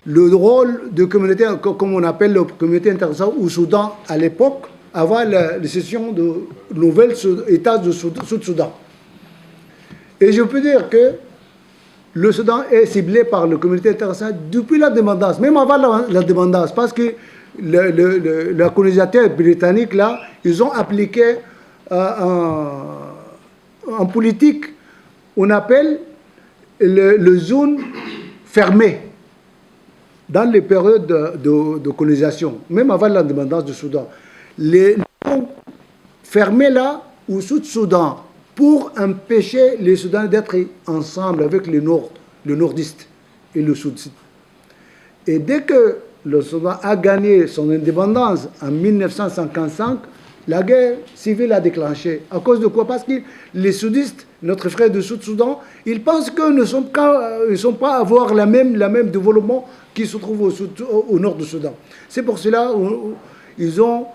le rôle de communauté, comme on appelle la communauté internationale au Soudan à l'époque, avant la cession de nouvel État de Sud-Soudan. Et je peux dire que le Soudan est ciblé par la communauté internationale depuis l'indépendance, même avant l'indépendance, parce que le colonisateur britannique, là, ils ont appliqué en politique, on appelle le zone fermée dans les périodes de colonisation, même avant l'indépendance du Soudan. Les zones fermées là, au Sud-Soudan, pour empêcher les Soudanais d'être ensemble avec le nordiste et le sud-sud. Et dès que le Soudan a gagné son indépendance en 1955, la guerre civile a déclenché. À cause de quoi? Parce que les sudistes, notre frère du Sud-Soudan, ils pensent qu'ils ne sont pas à avoir le même développement qui se trouve au nord du Soudan. C'est pour cela qu'ils ont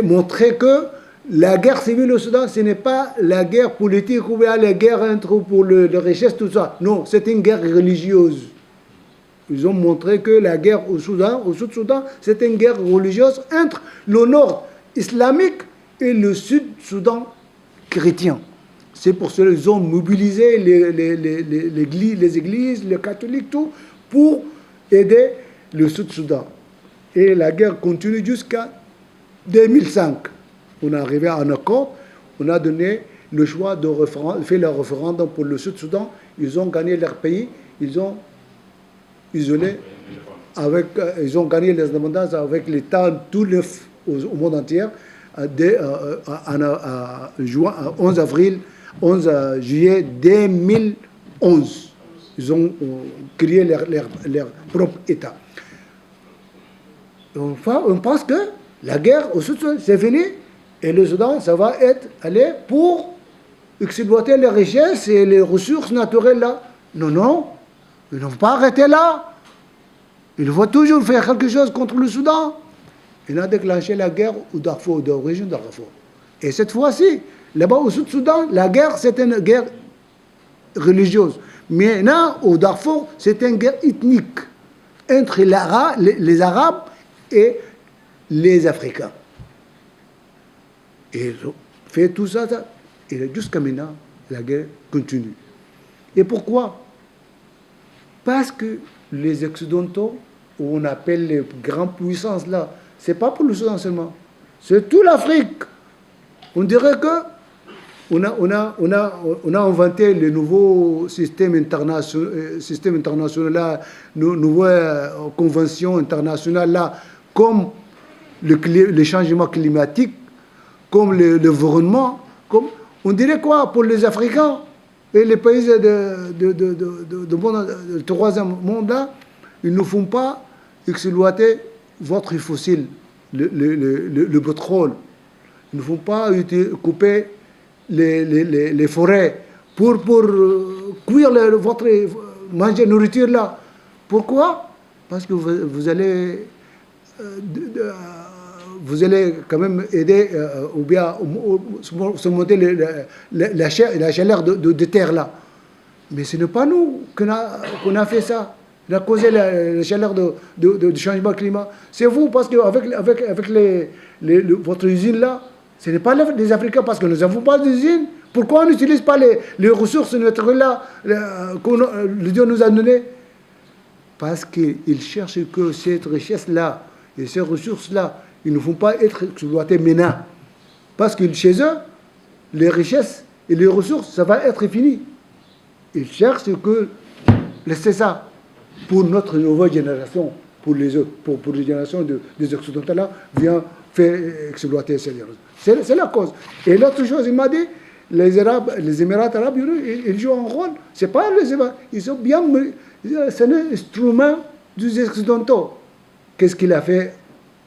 montré que la guerre civile au Soudan, ce n'est pas la guerre politique ou bien la guerre pour les richesses, tout ça. Non, c'est une guerre religieuse. Ils ont montré que la guerre au Sud-Soudan, c'est une guerre religieuse entre le nord islamique et le Sud-Soudan chrétien. C'est pour cela qu'ils ont mobilisé les églises, les catholiques, tout, pour aider le Sud-Soudan. Et la guerre continue jusqu'à 2005. On est arrivé à un accord, on a donné le choix de faire le référendum pour le Sud-Soudan. Ils ont gagné leur pays, ils ont isolé, ils ont gagné les indépendances avec l'État tout neuf au monde entier, 11 juillet 2011. Ils ont créé leur propre État. Enfin, on pense que la guerre au Sud, c'est fini. Et le Soudan, ça va aller pour exploiter les richesses et les ressources naturelles là. Non, non, ils ne vont pas arrêter là. Il faut toujours faire quelque chose contre le Soudan. Il a déclenché la guerre au Darfour, d'origine Darfour. Et cette fois-ci, là-bas au Sud-Soudan, la guerre, c'est une guerre religieuse. Mais là, au Darfour, c'est une guerre ethnique entre les Arabes et les Africains. Et ils ont fait tout ça, et jusqu'à maintenant, la guerre continue. Et pourquoi? Parce que les Occidentaux, on appelle les grandes puissances là, c'est pas pour le Soudan seulement, c'est toute l'Afrique. On dirait que on a inventé le nouveau système international là, nouvelle convention internationale là, comme le changement climatique, comme l'environnement, comme on dirait quoi pour les Africains et les pays du troisième monde là, ils ne font pas exploiter votre fossile, le pétrole. Ils ne font pas couper les forêts pour cuire votre manger nourriture là. Pourquoi? Parce que vous allez quand même aider ou bien surmonter la chaleur de terre là. Mais ce n'est pas nous qu'on a fait ça. On a causé la chaleur du changement climat. C'est vous, parce qu'avec votre usine là, ce n'est pas les Africains, parce que nous n'avons pas d'usine. Pourquoi on n'utilise pas les ressources naturelles là que le Dieu nous a données? Parce qu'ils cherchent que cette richesse-là et ces ressources-là, ils ne vont pas être exploités maintenant. Parce que chez eux, les richesses et les ressources, ça va être fini. Ils cherchent que laisser ça pour notre nouvelle génération, pour les générations des Occidentaux là, vient faire exploiter ces ressources. C'est la cause. Et l'autre chose, il m'a dit, les Émirats arabes, ils jouent un rôle. C'est pas les Émirats, ils sont bien. C'est un instrument des Occidentaux. Qu'est-ce qu'il a fait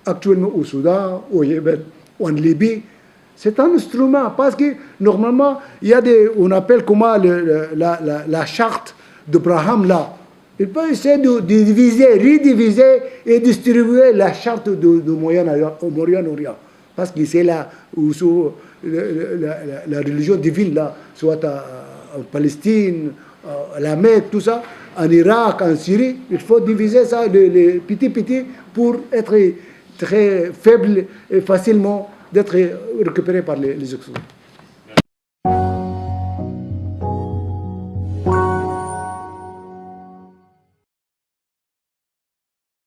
actuellement au Soudan, au Yémen, en Libye? C'est un instrument, parce que normalement, il y a on appelle comment la charte d'Abraham là. Il peut essayer de diviser, rediviser et distribuer la charte du Moyen-Orient. Parce que c'est là où la religion divine là, soit en Palestine, la Mecque, tout ça, en Irak, en Syrie, il faut diviser ça, les petits, pour être très faible et facilement d'être récupéré par les Occidentaux.